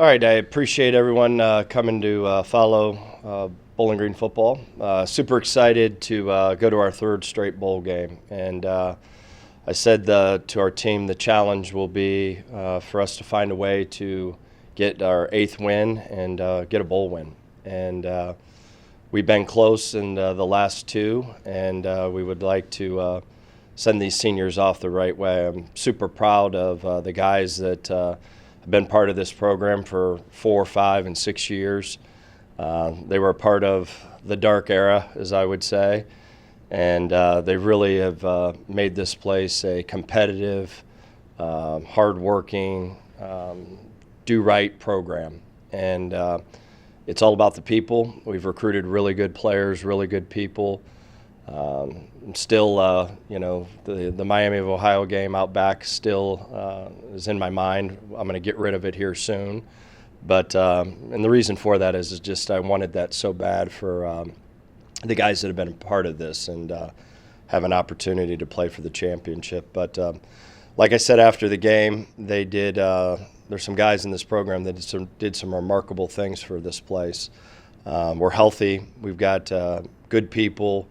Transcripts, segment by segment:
All right, I appreciate everyone coming to follow Bowling Green football. Super excited to go to our third straight bowl game. And I said to our team the challenge will be for us to find a way to get our eighth win and get a bowl win. And we've been close in the last two, and we would like to send these seniors off the right way. I'm super proud of the guys that I've been part of this program for 4, 5, and 6 years. They were a part of the dark era, as I would say, and they really have made this place a competitive, hardworking, do-right program. And it's all about the people. We've recruited really good players, really good people. Still, the Miami of Ohio game out back still is in my mind. I'm going to get rid of it here soon. But and the reason for that is just I wanted that so bad for the guys that have been a part of this and have an opportunity to play for the championship. But like I said after the game, they did. There's some guys in this program that did some remarkable things for this place. We're healthy. We've got good people.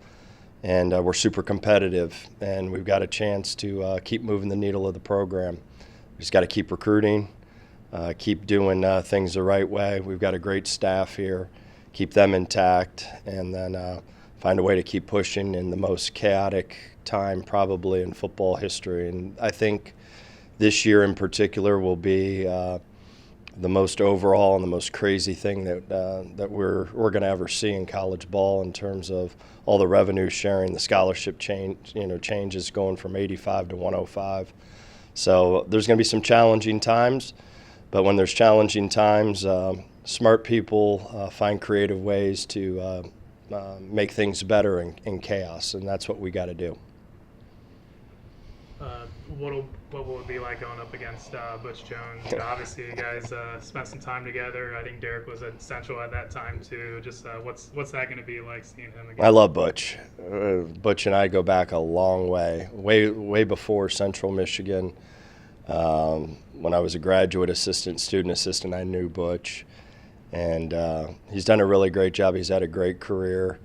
And we're super competitive, and we've got a chance to keep moving the needle of the program. We just got to keep recruiting, keep doing things the right way. We've got a great staff here, keep them intact, and then find a way to keep pushing in the most chaotic time probably in football history. And I think this year in particular will be the most overall and the most crazy thing that we're going to ever see in college ball in terms of all the revenue sharing, the scholarship changes going from 85 to 105. So there's going to be some challenging times, but when there's challenging times, smart people find creative ways to make things better in chaos, and that's what we got to do. What will it be like going up against Butch Jones? Obviously, you guys spent some time together. I think Derek was at Central at that time too. Just what's that going to be like seeing him again? I love Butch. Butch and I go back a long way before Central Michigan. When I was a graduate assistant, student assistant, I knew Butch, and he's done a really great job. He's had a great career,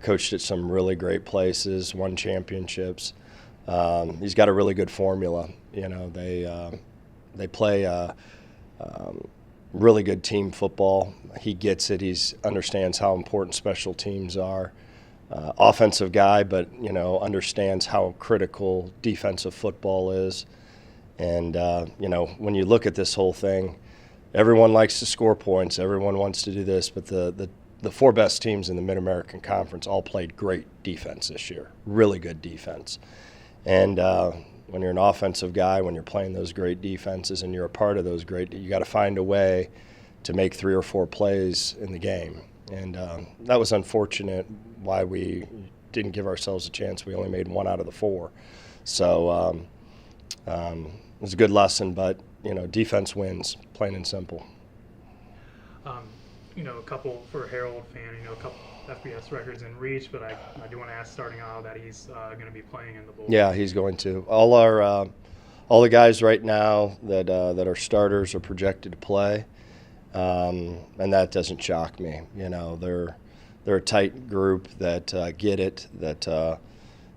coached at some really great places, won championships. He's got a really good formula. They play really good team football. He gets it. He understands how important special teams are. Offensive guy, but understands how critical defensive football is. And when you look at this whole thing, everyone likes to score points. Everyone wants to do this, but the 4 best teams in the Mid-American Conference all played great defense this year. Really good defense. And when you're an offensive guy, when you're playing those great defenses and you're a part of those you got to find a way to make 3 or 4 plays in the game. And that was unfortunate why we didn't give ourselves a chance. We only made 1 out of the 4. So it was a good lesson, but, defense wins, plain and simple. A couple for a Herald fan, a couple FBS records in reach, but I do want to ask starting out that he's going to be playing in the bowl. Yeah, he's going to. All the guys right now that are starters are projected to play, and that doesn't shock me. They're a tight group that get it. That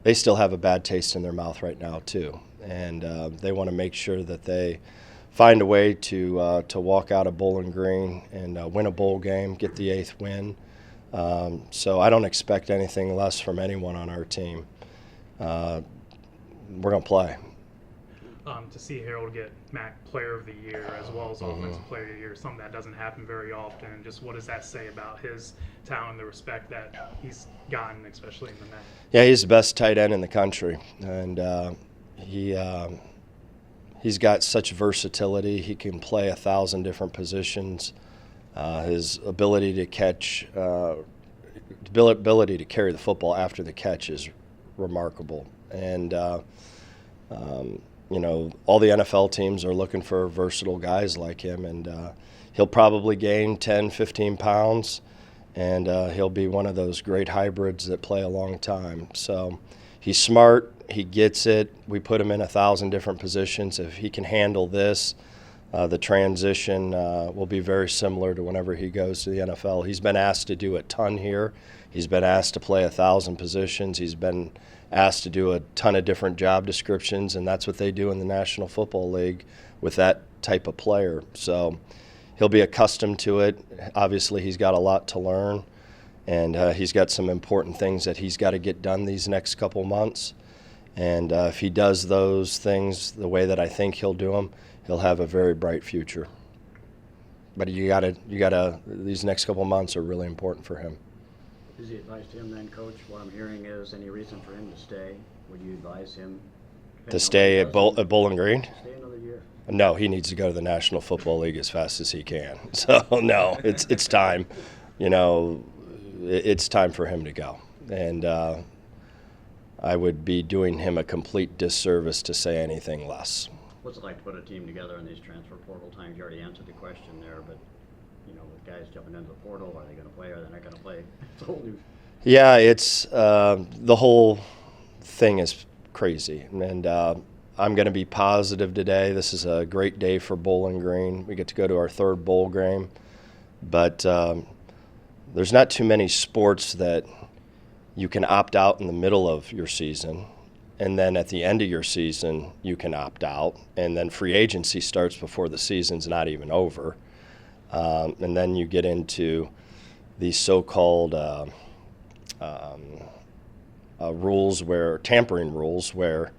they still have a bad taste in their mouth right now too, and they want to make sure that they find a way to walk out of Bowling Green and win a bowl game, get the 8th win. So I don't expect anything less from anyone on our team. We're going to play. To see Harold get MAC Player of the Year as well as Offensive Player of the Year, something that doesn't happen very often. Just what does that say about his talent and the respect that he's gotten, especially in the MAC? Yeah, he's the best tight end in the country, and he's got such versatility. He can play 1,000 different positions. His ability to catch, ability to carry the football after the catch is remarkable. And, all the NFL teams are looking for versatile guys like him. And he'll probably gain 10, 15 pounds, and he'll be one of those great hybrids that play a long time. So he's smart. He gets it. We put him in 1,000 different positions. If he can handle this, The transition will be very similar to whenever he goes to the NFL. He's been asked to do a ton here. He's been asked to play 1,000 positions. He's been asked to do a ton of different job descriptions, and that's what they do in the National Football League with that type of player. So he'll be accustomed to it. Obviously, he's got a lot to learn, and he's got some important things that he's got to get done these next couple months. And if he does those things the way that I think he'll do them, he'll have a very bright future. But you gotta. These next couple months are really important for him. Is the advice to him then, Coach? What I'm hearing is any reason for him to stay? Would you advise him To stay at Bowling Green? Stay another year. No, he needs to go to the National Football League as fast as he can. So no, it's time. You know, it's time for him to go. And I would be doing him a complete disservice to say anything less. What's it like to put a team together in these transfer portal times? You already answered the question there, but you know, with guys jumping into the portal, are they going to play? Are they not going to play? It's a whole new. Yeah, it's the whole thing is crazy, and I'm going to be positive today. This is a great day for Bowling Green. We get to go to our 3rd bowl game, but there's not too many sports that you can opt out in the middle of your season, and then at the end of your season you can opt out, and then free agency starts before the season's not even over, and then you get into these so-called rules tampering rules where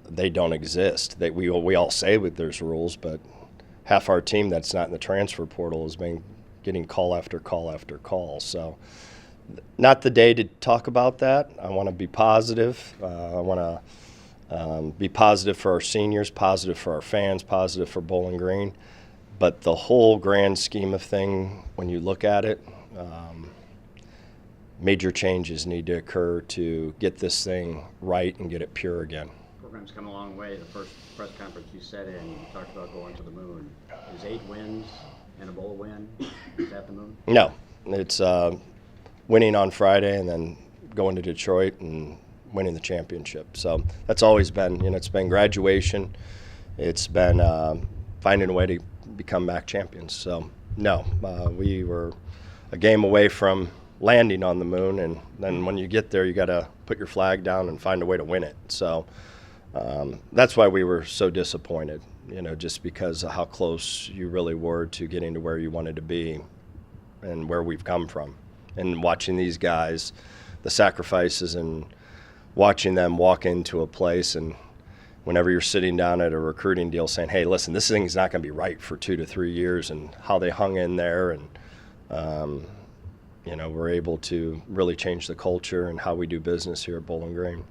they don't exist. We all say that there's rules, but half our team that's not in the transfer portal has been getting call after call after call. So not the day to talk about that. I want to be positive. I want to be positive for our seniors, positive for our fans, positive for Bowling Green. But the whole grand scheme of thing, when you look at it, major changes need to occur to get this thing right and get it pure again. Program's come a long way. The first press conference you said in, you talked about going to the moon. Is 8 wins and a bowl win? Is that the moon? No, it's winning on Friday and then going to Detroit and winning the championship. So that's always been, it's been graduation. It's been finding a way to become MAC champions. So no, we were a game away from landing on the moon, and then when you get there, you got to put your flag down and find a way to win it. So that's why we were so disappointed, just because of how close you really were to getting to where you wanted to be and where we've come from. And watching these guys, the sacrifices, and watching them walk into a place, and whenever you're sitting down at a recruiting deal saying, hey, listen, this thing's not going to be right for 2 to 3 years, and how they hung in there, and we're able to really change the culture and how we do business here at Bowling Green.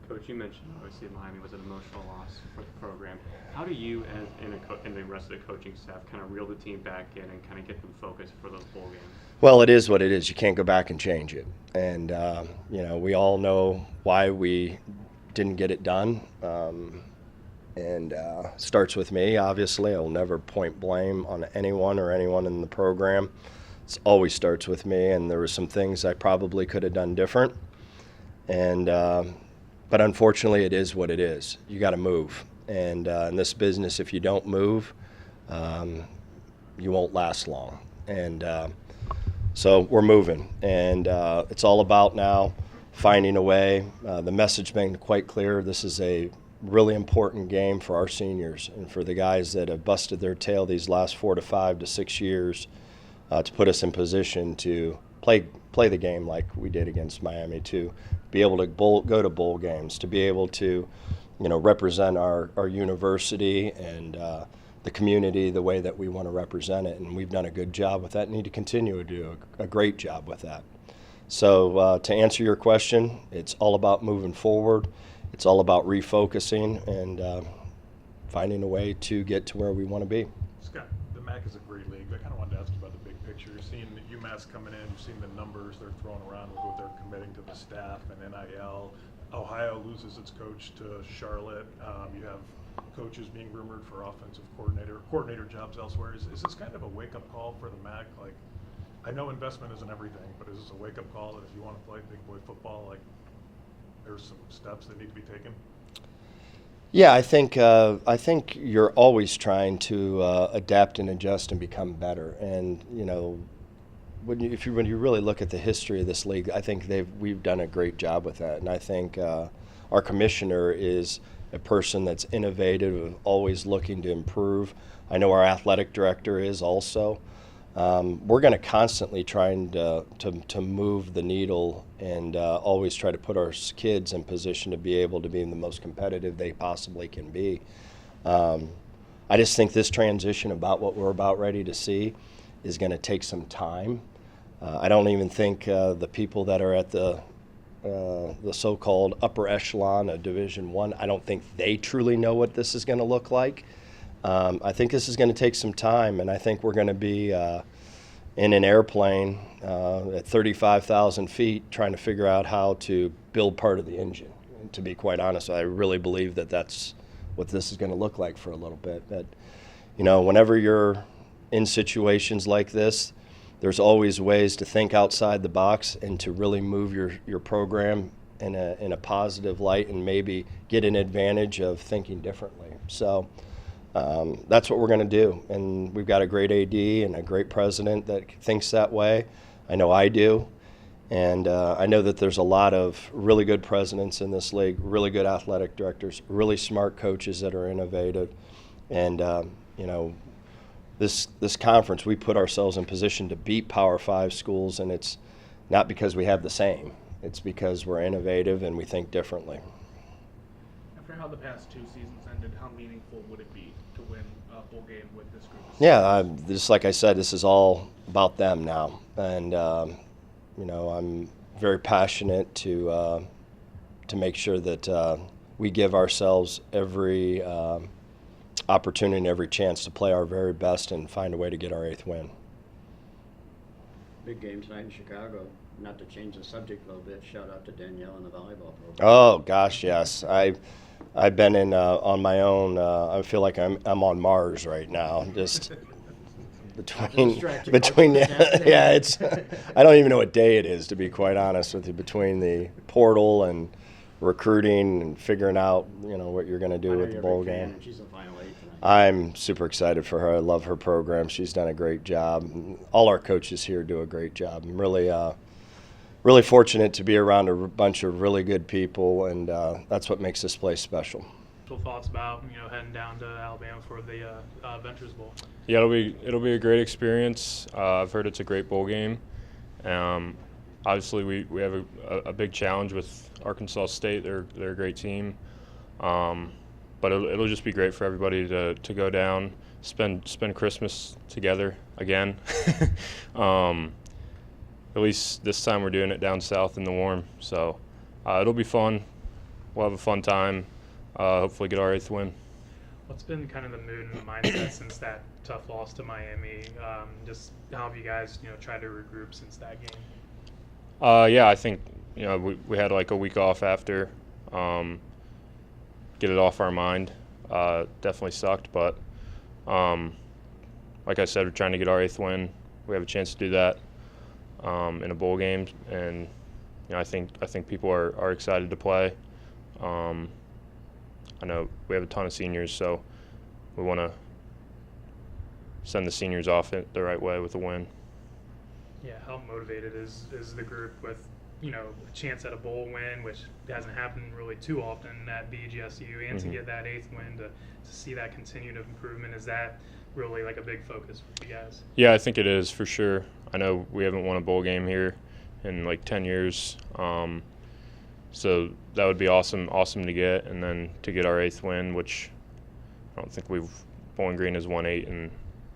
Coach, you mentioned obviously Miami was an emotional loss for the program. How do you and the rest of the coaching staff kind of reel the team back in and kind of get them focused for those bowl games? Well, it is what it is. You can't go back and change it. And, we all know why we didn't get it done. And starts with me, obviously. I'll never point blame on anyone or anyone in the program. It always starts with me, and there were some things I probably could have done different. And but unfortunately, it is what it is. You got to move. And in this business, if you don't move, you won't last long. And so we're moving, and it's all about now finding a way. The message being quite clear. This is a really important game for our seniors and for the guys that have busted their tail these last 4 to 5 to 6 years to put us in position to play the game like we did against Miami, to be able to go to bowl games, to be able to represent our university and the community the way that we want to represent it. And we've done a good job with that and need to continue to do a great job with that. So to answer your question, it's all about moving forward. It's all about refocusing and finding a way to get to where we want to be. Scott, the MAC is a great league. I kind of wanted to ask you about the big picture. You're seeing the UMass coming in, you've seen the numbers they're throwing around with what they're committing to the staff and NIL. Ohio loses its coach to Charlotte. You have coaches being rumored for offensive coordinator jobs elsewhere. Is this kind of a wake-up call for the MAC? Like, I know investment isn't everything, but is this a wake-up call that if you want to play big boy football, like, there's some steps that need to be taken? Yeah, I think you're always trying to adapt and adjust and become better. And when you really look at the history of this league, I think we've done a great job with that. And I think our commissioner is a person that's innovative, always looking to improve. I know our athletic director is also. We're going to constantly trying to move the needle and always try to put our kids in position to be able to be the most competitive they possibly can be. I just think this transition about what we're about ready to see is going to take some time. I don't even think the people that are at the so-called upper echelon of Division I don't think they truly know what this is going to look like. I think this is going to take some time, and I think we're going to be in an airplane at 35,000 feet trying to figure out how to build part of the engine. And to be quite honest, I really believe that that's what this is going to look like for a little bit. But, whenever you're in situations like this, there's always ways to think outside the box and to really move your program in a positive light and maybe get an advantage of thinking differently. So that's what we're going to do. And we've got a great AD and a great president that thinks that way. I know I do. And I know that there's a lot of really good presidents in this league, really good athletic directors, really smart coaches that are innovative. And, this conference, we put ourselves in position to beat Power 5 schools, and it's not because we have the same. It's because we're innovative and we think differently. After how the past 2 seasons ended, how meaningful would it be to win a bowl game with this group of Yeah, just like I said, this is all about them now. And, I'm very passionate to make sure that we give ourselves every opportunity and every chance to play our very best and find a way to get our 8th win. Big game tonight in Chicago. Not to change the subject a little bit, shout out to Danielle and the volleyball program. Oh gosh, yes. I've been in on my own. I feel like I'm on Mars right now. Just between yeah, it's I don't even know what day it is, to be quite honest with you. Between the portal and recruiting and figuring out what you're going to do with the bowl game. She's in Final 8 tonight. I'm super excited for her. I love her program. She's done a great job. All our coaches here do a great job. I'm really fortunate to be around a bunch of really good people, and that's what makes this place special. Thoughts about heading down to Alabama for the Ventures Bowl? Yeah, it'll be a great experience. I've heard it's a great bowl game. Obviously, we have a big challenge with Arkansas State. They're a great team, but it'll just be great for everybody to go down, spend Christmas together again. At least this time we're doing it down south in the warm, so it'll be fun. We'll have a fun time. Hopefully get our 8th win. What's been kind of the mood and the mindset since that tough loss to Miami? Just how have you guys tried to regroup since that game? Yeah, I think we had like a week off after, get it off our mind. Definitely sucked, but like I said, we're trying to get our 8th win. We have a chance to do that in a bowl game, and I think people are excited to play. I know we have a ton of seniors, so we want to send the seniors off it the right way with a win. Yeah, how motivated is the group with a chance at a bowl win, which hasn't happened really too often at BGSU, and to get that 8th win, to see that continued improvement? Is that really like a big focus for you guys? Yeah, I think it is for sure. I know we haven't won a bowl game here in like 10 years, so that would be awesome to get, and then to get our 8th win, which I don't think Bowling Green has won 8 in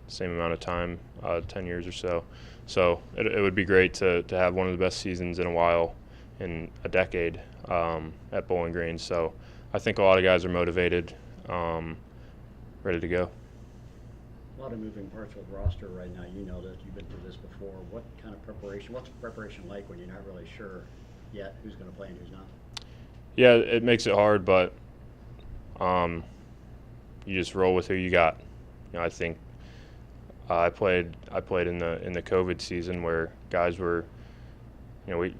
the same amount of time, 10 years or so. So it would be great to have one of the best seasons in a while, in a decade, at Bowling Green. So I think a lot of guys are motivated, ready to go. A lot of moving parts with roster right now. You know that you've been through this before. What's preparation like when you're not really sure yet who's going to play and who's not? Yeah, it makes it hard, but you just roll with who you got. I think I played in the COVID season where guys were, I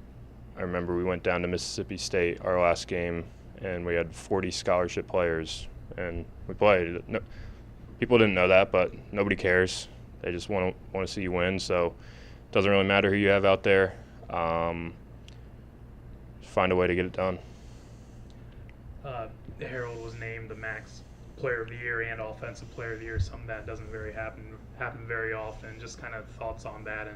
remember we went down to Mississippi State our last game, and we had 40 scholarship players, and we played. No, people didn't know that, but nobody cares. They just want to see you win. So it doesn't really matter who you have out there. Find a way to get it done. Harold was named the Max Player of the Year and Offensive Player of the Year, something that doesn't happen very often. Just kind of thoughts on that,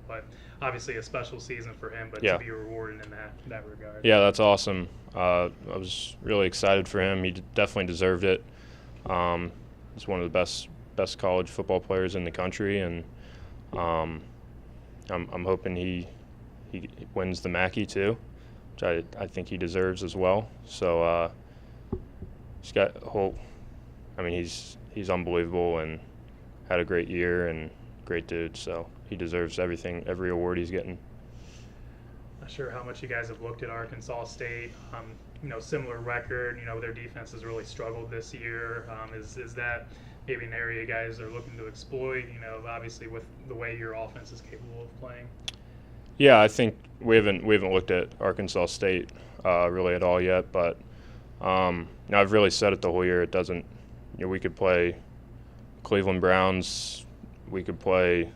but obviously a special season for him, but Yeah. to be rewarded in that regard. Yeah, that's awesome. I was really excited for him. He definitely deserved it. He's one of the best college football players in the country, and I'm hoping he wins the Mackey too, which I think he deserves as well. So he's got whole. I mean, he's unbelievable and had a great year and great dude. So he deserves every award he's getting. Not sure how much you guys have looked at Arkansas State. Similar record. Their defense has really struggled this year. Is that maybe an area you guys are looking to exploit? Obviously with the way your offense is capable of playing. Yeah, I think we haven't looked at Arkansas State really at all yet, but I've really said it the whole year. It doesn't. We could play Cleveland Browns. We could play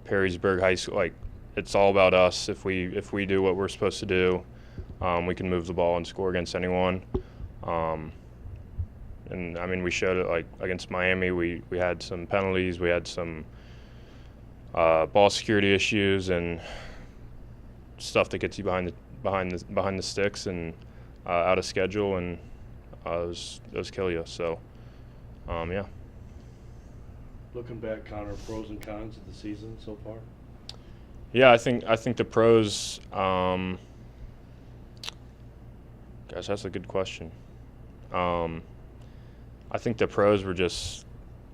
Perrysburg High School. Like, it's all about us. If we do what we're supposed to do, we can move the ball and score against anyone. And I mean, we showed it like against Miami. We had some penalties. We had some ball security issues and stuff that gets you behind the sticks and out of schedule, and those kill you. So, yeah. Looking back, Connor, pros and cons of the season so far? Yeah, I think the pros. Gosh, that's a good question. I think the pros were just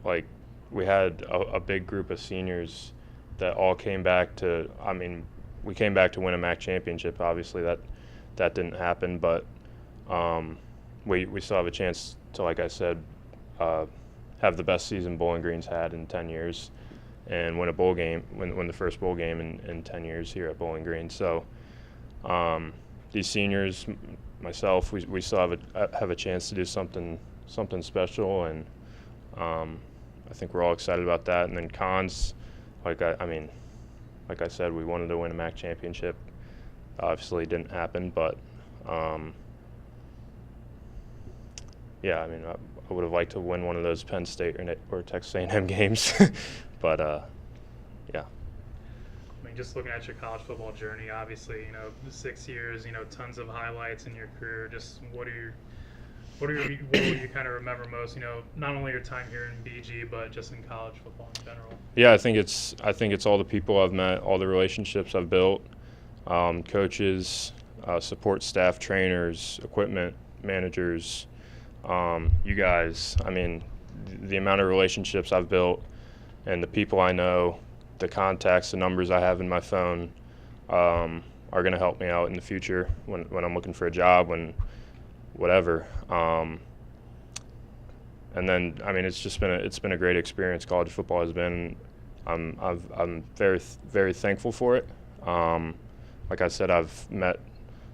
like we had a big group of seniors that all came back to. I mean, we came back to win a MAC championship. Obviously, that didn't happen, but we still have a chance to, like I said, have the best season Bowling Green's had in 10 years and win a bowl game, win the first bowl game in 10 years here at Bowling Green. So these seniors, myself, we still have a chance to do something special, and I think we're all excited about that. And then cons, like I said, we wanted to win a MAC championship. Obviously, it didn't happen, but yeah, I mean, I would have liked to win one of those Penn State or Texas A&M games, but yeah. I mean, just looking at your college football journey, obviously, 6 years, tons of highlights in your career. Just what will you kind of remember most? Not only your time here in BG, but just in college football in general. Yeah, I think it's all the people I've met, all the relationships I've built, coaches, support staff, trainers, equipment managers. You guys, I mean, the amount of relationships I've built and the people I know, the contacts, the numbers I have in my phone are going to help me out in the future when I'm looking for a job, whatever. And then, I mean, it's been a great experience. College football has been. I'm very, very thankful for it. Like I said, I've met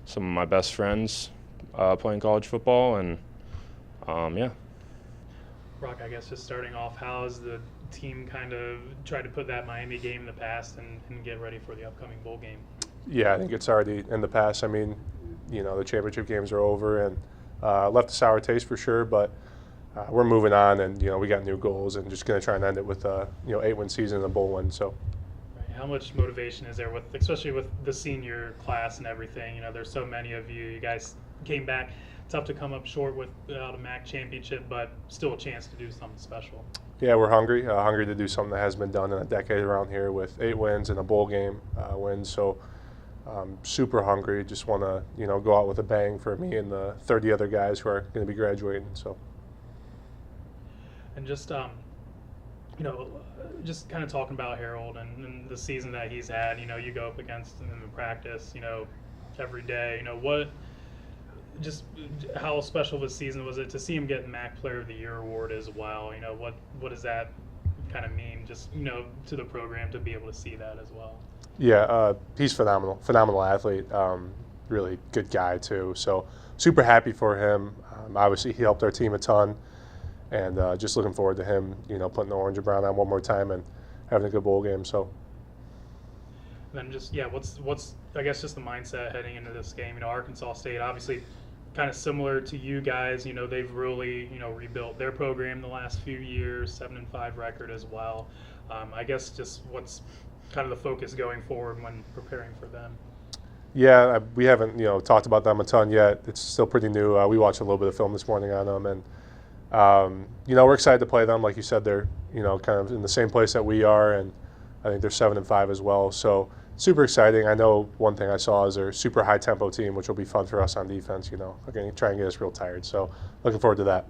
some of my best friends playing college football, and yeah. Brock, I guess just starting off, how has the team kind of tried to put that Miami game in the past and get ready for the upcoming bowl game? Yeah, I think it's already in the past. I mean, the championship games are over and left a sour taste for sure, but we're moving on, and we got new goals and just going to try and end it with a 8-win season and a bowl win. So. Right. How much motivation is there especially with the senior class and everything? There's so many of you. You guys came back. Tough to come up short without a MAC championship, but still a chance to do something special. Yeah, we're hungry to do something that hasn't been done in a decade around here with 8 wins and a bowl game win. So super hungry. Just want to go out with a bang for me and the 30 other guys who are going to be graduating. So. And just just kind of talking about Harold and the season that he's had. You go up against him in practice. Every day. Just how special of a season was it to see him get the MAC Player of the Year award as well? What does that kind of mean just to the program to be able to see that as well? Yeah, he's phenomenal athlete. really good guy too. So super happy for him. Obviously, he helped our team a ton, and just looking forward to him, putting the orange and brown on one more time and having a good bowl game. So. Then just what's I guess just the mindset heading into this game. Arkansas State obviously kind of similar to you guys. They've really rebuilt their program the last few years, 7-5 record as well. I guess just what's kind of the focus going forward when preparing for them. Yeah, we haven't talked about them a ton yet. It's still pretty new. We watched a little bit of film this morning on them, and we're excited to play them. Like you said, they're kind of in the same place that we are, and I think they're 7-5 as well. So super exciting. I know one thing I saw is they're a super high tempo team, which will be fun for us on defense. They're going to try and get us real tired. So looking forward to that.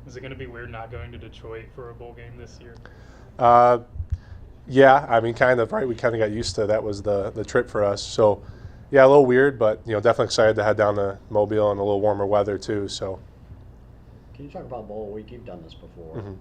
Is it going to be weird not going to Detroit for a bowl game this year? Yeah, I mean, kind of, right? We kind of got used to that was the trip for us. So, yeah, a little weird, but, definitely excited to head down to Mobile in a little warmer weather, too. So, can you talk about bowl week? You've done this before. Mm-hmm.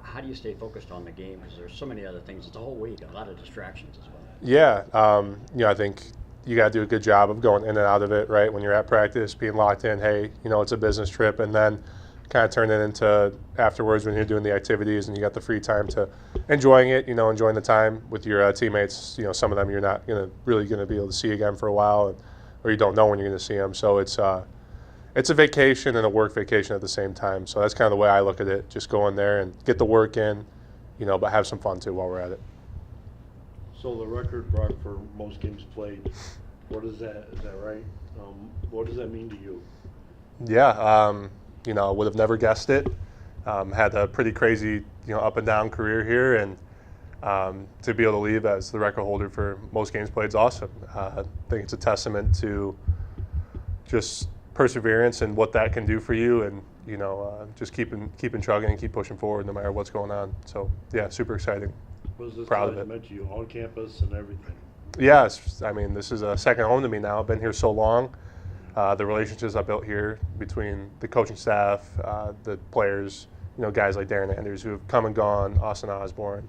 How do you stay focused on the game? Because there's so many other things. It's a whole week, a lot of distractions as well. Yeah, I think you got to do a good job of going in and out of it, right? When you're at practice, being locked in, hey, it's a business trip, and then kind of turn it into afterwards when you're doing the activities and you got the free time to enjoying it, enjoying the time with your teammates. Some of them you're not really going to be able to see again for a while, or you don't know when you're going to see them. So it's a vacation and a work vacation at the same time. So that's kind of the way I look at it. Just go in there and get the work in, but have some fun too while we're at it. So the record, Brock, for most games played, what is that? Is that right? What does that mean to you? Yeah, would have never guessed it. Had a pretty crazy, up and down career here, and to be able to leave as the record holder for most games played is awesome. I think it's a testament to just perseverance and what that can do for you, and just keeping chugging and keep pushing forward no matter what's going on. So yeah, super exciting. What does this Proud of it. meant to you on campus and everything? Yeah, I mean, this is a second home to me now. I've been here so long. The relationships I built here between the coaching staff, the players, guys like Darren Anders who have come and gone, Austin Osborne,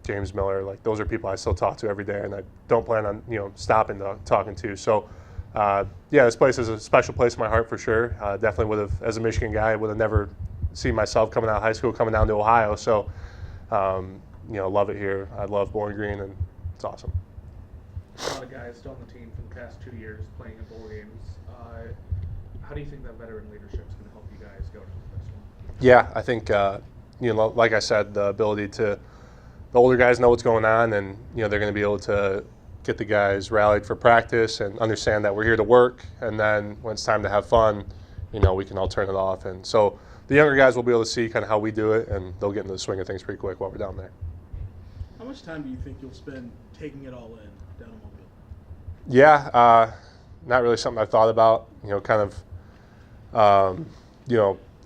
James Miller, like those are people I still talk to every day, and I don't plan on stopping talking to. So yeah, this place is a special place in my heart for sure. Definitely would have, as a Michigan guy, would have never seen myself coming out of high school, coming down to Ohio. So love it here. I love Bowling Green, and it's awesome. A lot of guys still on the team for the past 2 years playing in bowl games. How do you think that veteran leadership is going to help you guys go to the next one? Yeah, I think like I said, the ability to the older guys know what's going on, and they're going to be able to get the guys rallied for practice and understand that we're here to work, and then when it's time to have fun, we can all turn it off. And so the younger guys will be able to see kind of how we do it, and they'll get into the swing of things pretty quick while we're down there. How much time do you think you'll spend taking it all in down in Mobile? Yeah, not really something I've thought about.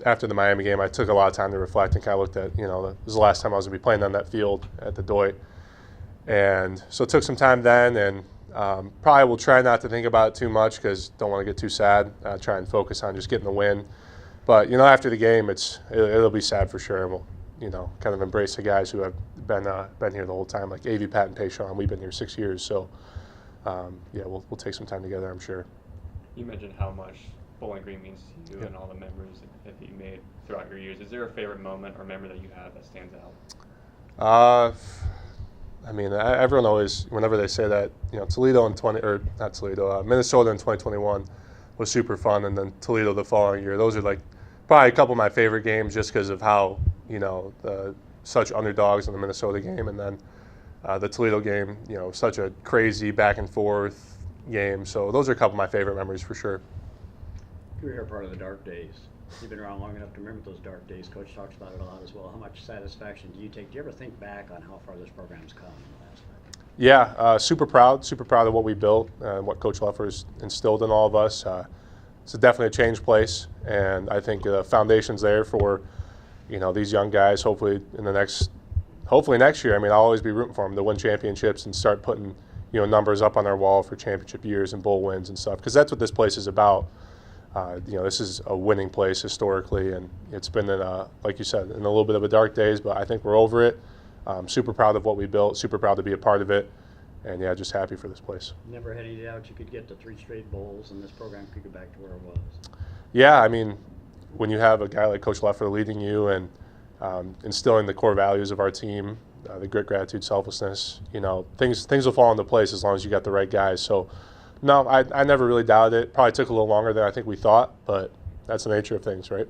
After the Miami game, I took a lot of time to reflect and kind of looked at, this was the last time I was going to be playing on that field at the Doit. And so it took some time then, and probably will try not to think about it too much because don't want to get too sad. Try and focus on just getting the win. But, after the game, it'll be sad for sure. And we'll, kind of embrace the guys who have been here the whole time, like A.V. Pat and Payshawn. We've been here 6 years. So, yeah, we'll take some time together, I'm sure. You mentioned how much Bowling Green means to you and all the memories that you made throughout your years. Is there a favorite moment or memory that you have that stands out? I mean, everyone always, whenever they say that, Minnesota in 2021 was super fun, and then Toledo the following year. Those are like probably a couple of my favorite games just because of how, such underdogs in the Minnesota game, and then the Toledo game, such a crazy back and forth game. So those are a couple of my favorite memories for sure. You were here part of the dark days. You've been around long enough to remember those dark days. Coach talks about it a lot as well. How much satisfaction do you take? Do you ever think back on how far this program's come in the last five years? Yeah, super proud of what we built and what Coach Leffer's instilled in all of us. It's definitely a changed place, and I think the foundation's there for, these young guys. Hopefully next year. I mean, I'll always be rooting for them to win championships and start putting, numbers up on our wall for championship years and bowl wins and stuff, because that's what this place is about. This is a winning place historically, and it's been like you said, in a little bit of a dark days, but I think we're over it. Super proud of what we built, super proud to be a part of it, And yeah, just happy for this place. Never had any doubt you could get to 3 straight bowls and this program could go back to where it was. Yeah, I mean, when you have a guy like Coach Leffer leading you and instilling the core values of our team, the grit, gratitude, selflessness, you know, things will fall into place as long as you got the right guys. So, no, I never really doubted it. Probably took a little longer than I think we thought, but that's the nature of things, right?